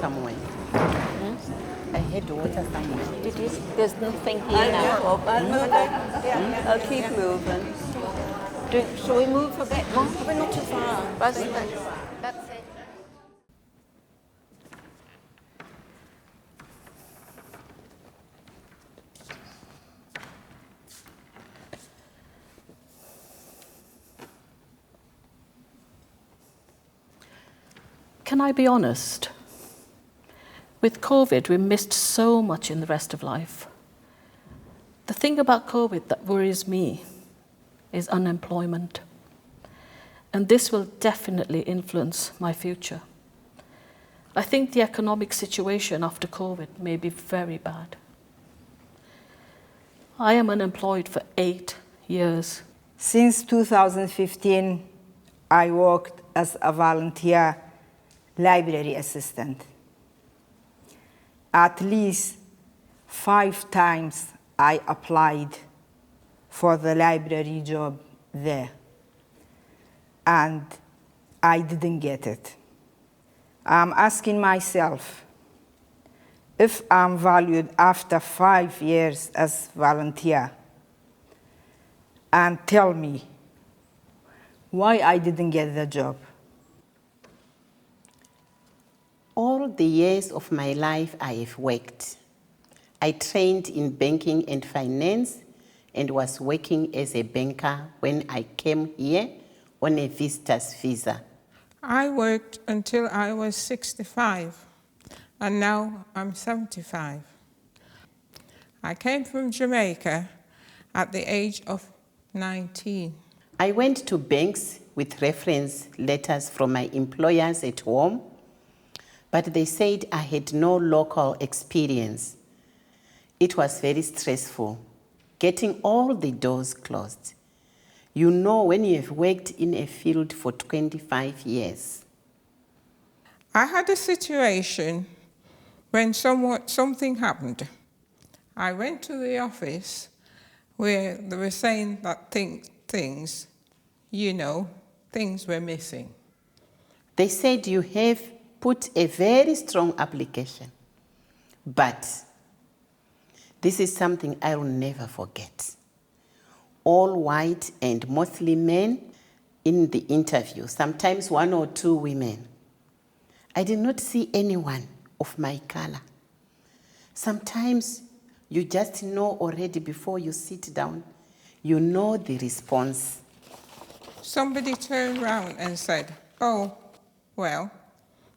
somewhere. I had water somewhere. Did you? There's nothing here now. I'll keep moving. Shall we move a bit more? We're not too far. That's it. Can I be honest? With COVID, we missed so much in the rest of life. The thing about COVID that worries me is unemployment. And this will definitely influence my future. I think the economic situation after COVID may be very bad. I am unemployed for 8 years. Since 2015, I worked as a volunteer library assistant. At least 5 times I applied for the library job there, and I didn't get it. I'm asking myself if I'm valued after 5 years as volunteer, and tell me why I didn't get the job. All the years of my life I have worked. I trained in banking and finance and was working as a banker when I came here on a visitor's visa. I worked until I was 65, and now I'm 75. I came from Jamaica at the age of 19. I went to banks with reference letters from my employers at home, but they said I had no local experience. It was very stressful, getting all the doors closed. You know when you have worked in a field for 25 years. I had a situation when something happened. I went to the office where they were saying that things were missing. They said you have put a very strong application, but this is something I will never forget. All white and mostly men in the interview, sometimes 1 or 2 women. I did not see anyone of my color. Sometimes you just know already before you sit down, you know the response. Somebody turned around and said, "Oh, well,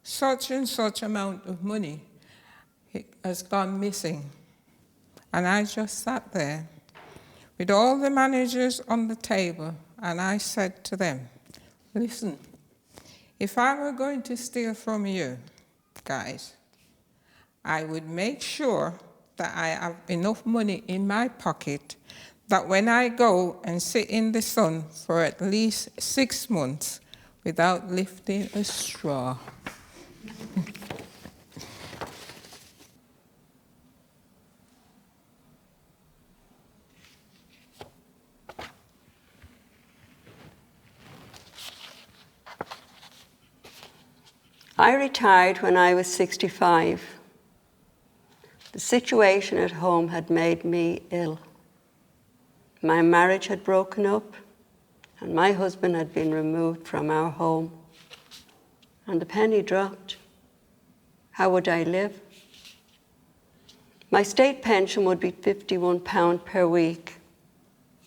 such and such amount of money has gone missing." And I just sat there with all the managers on the table, and I said to them, "Listen, if I were going to steal from you guys, I would make sure that I have enough money in my pocket that when I go and sit in the sun for at least 6 months without lifting a straw." I retired when I was 65. The situation at home had made me ill. My marriage had broken up, and my husband had been removed from our home. And the penny dropped. How would I live? My state pension would be £51 per week.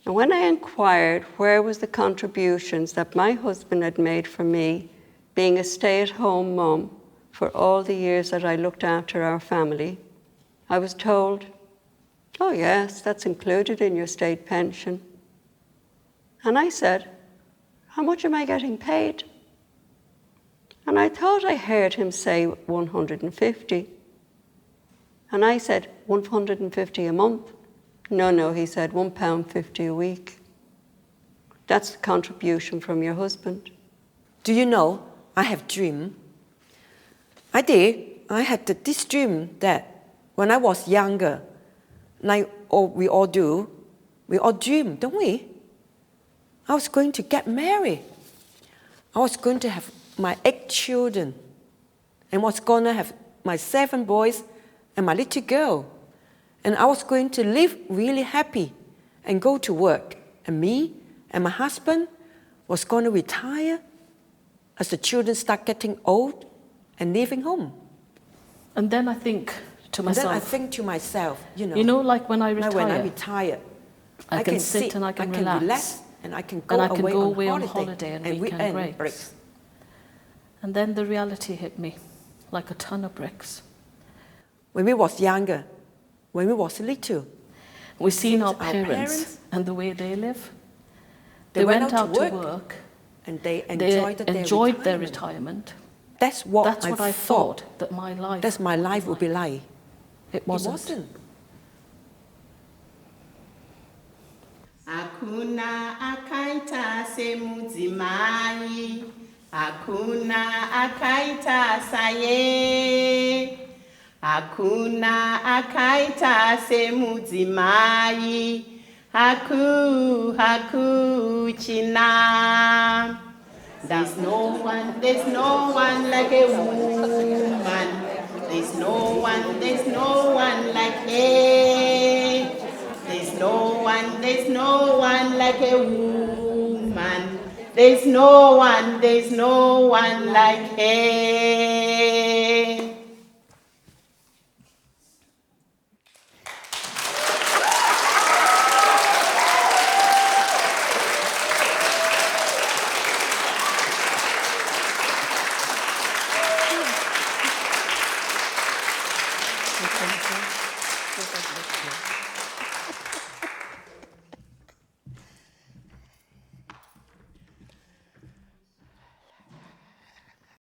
And when I inquired where was the contributions that my husband had made for me, being a stay-at-home mum for all the years that I looked after our family, I was told, "Oh yes, that's included in your state pension." And I said, "How much am I getting paid?" And I thought I heard him say 150. And I said, 150 a month? No, he said, £1.50 a week. That's the contribution from your husband. Do you know, I have dream. I had this dream that when I was younger, like we all do, we all dream, don't we? I was going to get married. I was going to have my 8 children, and was going to have my 7 boys and my little girl. And I was going to live really happy and go to work. And me and my husband was going to retire as the children start getting old and leaving home. And then I think to myself, you know, like when I retire, retire, I can sit and I can relax, and I can go away on holiday and weekend breaks. And then the reality hit me like a ton of bricks. When we was younger, when we was little, we've seen our parents and the way they live. They went out to work and they enjoyed their retirement. That's what I thought that my life would be like. It wasn't. Hakuna akaita semudzimai, hakuna akaita saye, hakuna akaita semudzimai, haku china. There's no one like a woman. There's no one like her. There's no one like a woman. There's no one like her.